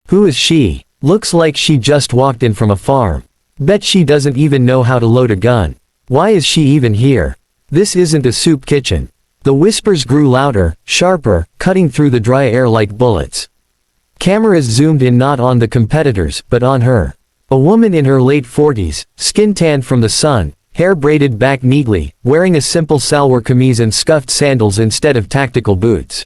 Who is she? Looks like she just walked in from a farm. Bet she doesn't even know how to load a gun. Why is she even here? This isn't a soup kitchen. The whispers grew louder, sharper, cutting through the dry air like bullets. Cameras zoomed in not on the competitors, but on her. A woman in her late 40s, skin tanned from the sun, hair braided back neatly, wearing a simple salwar kameez and scuffed sandals instead of tactical boots.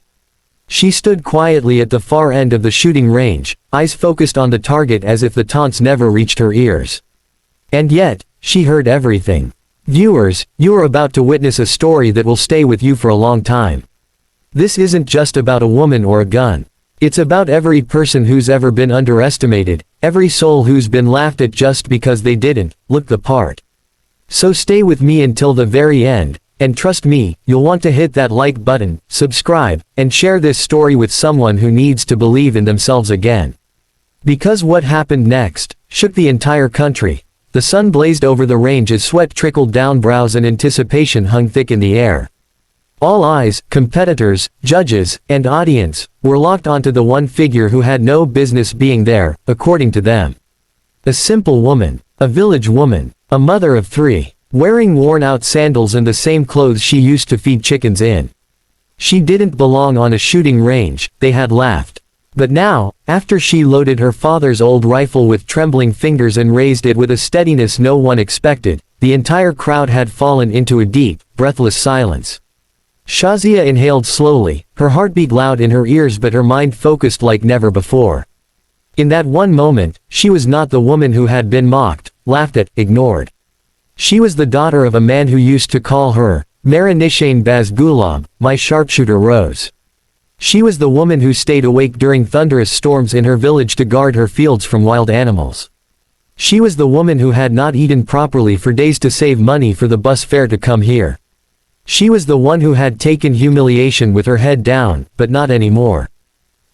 She stood quietly at the far end of the shooting range, eyes focused on the target as if the taunts never reached her ears. And yet, she heard everything. Viewers, you are about to witness a story that will stay with you for a long time. This isn't just about a woman or a gun. It's about every person who's ever been underestimated, every soul who's been laughed at just because they didn't look the part. So stay with me until the very end, and trust me, you'll want to hit that like button, subscribe, and share this story with someone who needs to believe in themselves again. Because what happened next shook the entire country. The sun blazed over the range as sweat trickled down brows and anticipation hung thick in the air. All eyes, competitors, judges, and audience, were locked onto the one figure who had no business being there, according to them. A simple woman, a village woman, a mother of 3, wearing worn-out sandals and the same clothes she used to feed chickens in. She didn't belong on a shooting range, they had laughed. But now, after she loaded her father's old rifle with trembling fingers and raised it with a steadiness no one expected, the entire crowd had fallen into a deep, breathless silence. Shazia inhaled slowly, her heartbeat loud in her ears but her mind focused like never before. In that one moment, she was not the woman who had been mocked, laughed at, ignored. She was the daughter of a man who used to call her, Mera Nishain Baz Gulab, my sharpshooter Rose. She was the woman who stayed awake during thunderous storms in her village to guard her fields from wild animals. She was the woman who had not eaten properly for days to save money for the bus fare to come here. She was the one who had taken humiliation with her head down, but not anymore.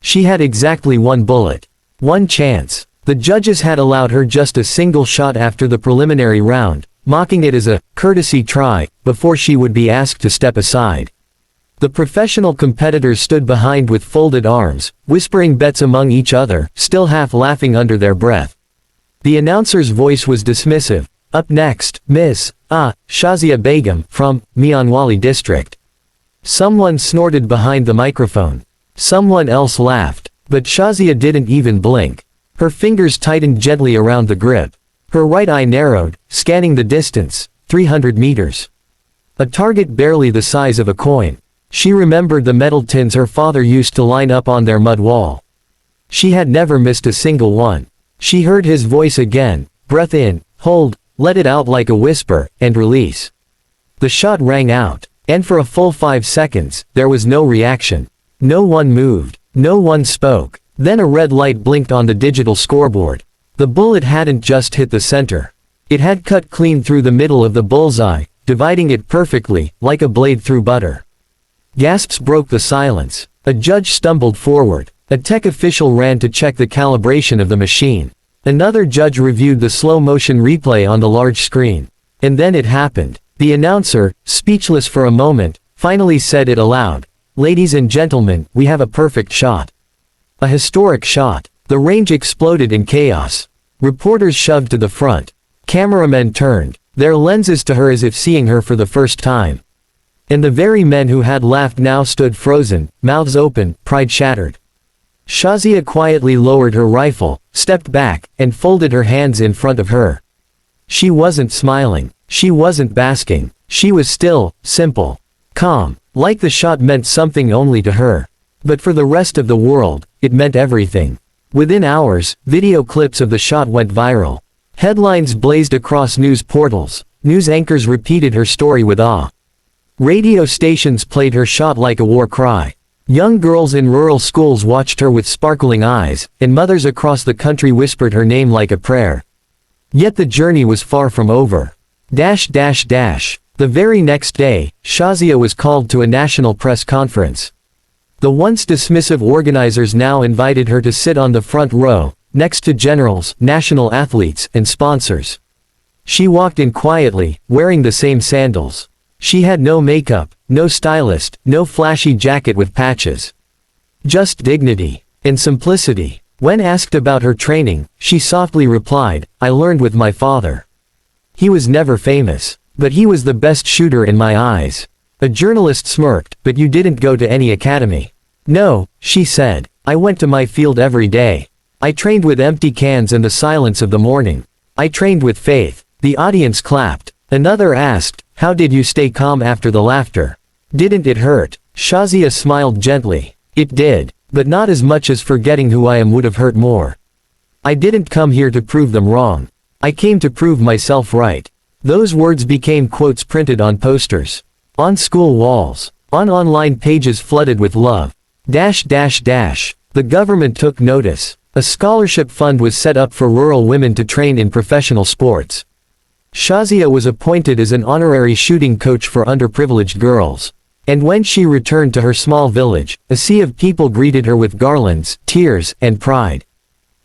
She had exactly one bullet. One chance. The judges had allowed her just a single shot after the preliminary round, mocking it as a courtesy try, before she would be asked to step aside. The professional competitors stood behind with folded arms, whispering bets among each other, still half laughing under their breath. The announcer's voice was dismissive. Up next, Miss Shazia Begum, from Mianwali district. Someone snorted behind the microphone. Someone else laughed. But Shazia didn't even blink. Her fingers tightened gently around the grip. Her right eye narrowed, scanning the distance, 300 meters. A target barely the size of a coin. She remembered the metal tins her father used to line up on their mud wall. She had never missed a single one. She heard his voice again, breath in, hold, let it out like a whisper, and release. The shot rang out, and for a full 5 seconds, there was no reaction. No one moved. No one spoke. Then a red light blinked on the digital scoreboard. The bullet hadn't just hit the center. It had cut clean through the middle of the bullseye, dividing it perfectly, like a blade through butter. Gasps broke the silence. A judge stumbled forward. A tech official ran to check the calibration of the machine. Another judge reviewed the slow-motion replay on the large screen. And then it happened. The announcer, speechless for a moment, finally said it aloud. Ladies and gentlemen, we have a perfect shot. A historic shot. The range exploded in chaos. Reporters shoved to the front. Cameramen turned their lenses to her as if seeing her for the first time. And the very men who had laughed now stood frozen, mouths open, pride shattered. Shazia quietly lowered her rifle, stepped back, and folded her hands in front of her. She wasn't smiling. She wasn't basking. She was still, simple, calm, like the shot meant something only to her. But for the rest of the world, it meant everything. Within hours, video clips of the shot went viral. Headlines blazed across news portals. News anchors repeated her story with awe. Radio stations played her shot like a war cry. Young girls in rural schools watched her with sparkling eyes, and mothers across the country whispered her name like a prayer. Yet the journey was far from over. The very next day, Shazia was called to a national press conference. The once dismissive organizers now invited her to sit on the front row, next to generals, national athletes, and sponsors. She walked in quietly, wearing the same sandals. She had no makeup, no stylist, no flashy jacket with patches. Just dignity and simplicity. When asked about her training, she softly replied, "I learned with my father. He was never famous, but he was the best shooter in my eyes." A journalist smirked, "But you didn't go to any academy." "No," she said. "I went to my field every day. I trained with empty cans and the silence of the morning. I trained with faith." The audience clapped. Another asked, "How did you stay calm after the laughter? Didn't it hurt?" Shazia smiled gently. "It did, but not as much as forgetting who I am would have hurt more. I didn't come here to prove them wrong. I came to prove myself right." Those words became quotes printed on posters, on school walls, on online pages flooded with love. The government took notice. A scholarship fund was set up for rural women to train in professional sports. Shazia was appointed as an honorary shooting coach for underprivileged girls. And when she returned to her small village, a sea of people greeted her with garlands, tears, and pride.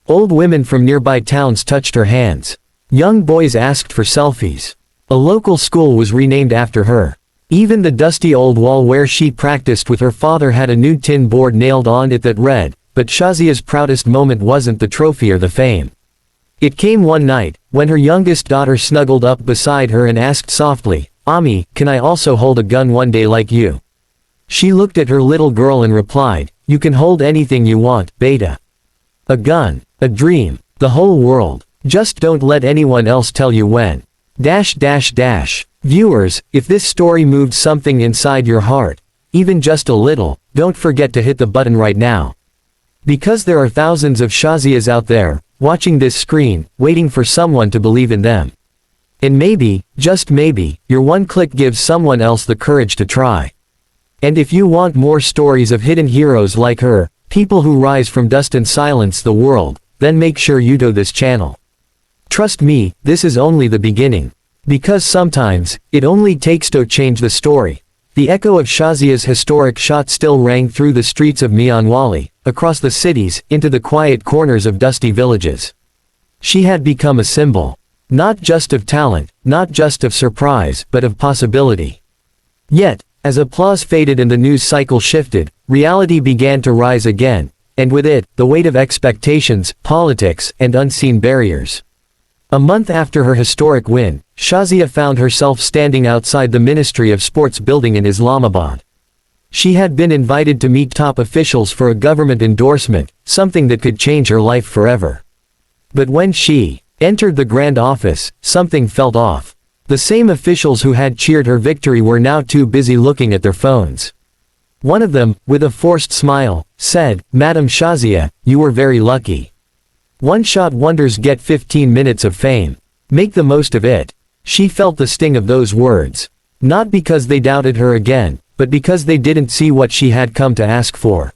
Old women from nearby towns touched her hands. Young boys asked for selfies. A local school was renamed after her. Even the dusty old wall where she practiced with her father had a new tin board nailed on it that read, but Shazia's proudest moment wasn't the trophy or the fame. It came one night, when her youngest daughter snuggled up beside her and asked softly, "Ami, can I also hold a gun one day like you?" She looked at her little girl and replied, "You can hold anything you want, Beta. A gun, a dream, the whole world. Just don't let anyone else tell you when." Viewers, if this story moved something inside your heart, even just a little, don't forget to hit the button right now. Because there are thousands of Shazias out there, watching this screen, waiting for someone to believe in them. And maybe, just maybe, your one click gives someone else the courage to try. And if you want more stories of hidden heroes like her, people who rise from dust and silence the world, then make sure you do this channel. Trust me, this is only the beginning. Because sometimes, it only takes to change the story. The echo of Shazia's historic shot still rang through the streets of Mianwali, across the cities, into the quiet corners of dusty villages. She had become a symbol. Not just of talent, not just of surprise, but of possibility. Yet, as applause faded and the news cycle shifted, reality began to rise again, and with it, the weight of expectations, politics, and unseen barriers. A month after her historic win, Shazia found herself standing outside the Ministry of Sports building in Islamabad. She had been invited to meet top officials for a government endorsement, something that could change her life forever. But when she entered the grand office, something felt off. The same officials who had cheered her victory were now too busy looking at their phones. One of them, with a forced smile, said, "Madam Shazia, you were very lucky. One-shot wonders get 15 minutes of fame. Make the most of it." She felt the sting of those words. Not because they doubted her again, but because they didn't see what she had come to ask for.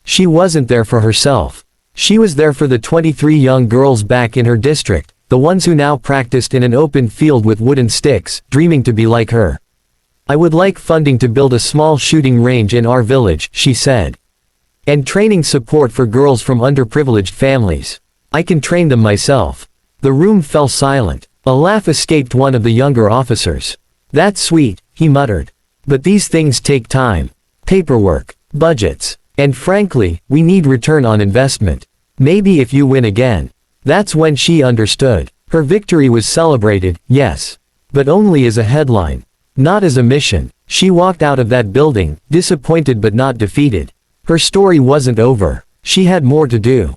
She wasn't there for herself. She was there for the 23 young girls back in her district, the ones who now practiced in an open field with wooden sticks, dreaming to be like her. "I would like funding to build a small shooting range in our village," she said. "And training support for girls from underprivileged families. I can train them myself." The room fell silent. A laugh escaped one of the younger officers. "That's sweet," he muttered. "But these things take time. Paperwork, budgets, and frankly, we need return on investment. Maybe if you win again." That's when she understood. Her victory was celebrated, yes. But only as a headline. Not as a mission. She walked out of that building, disappointed but not defeated. Her story wasn't over. She had more to do.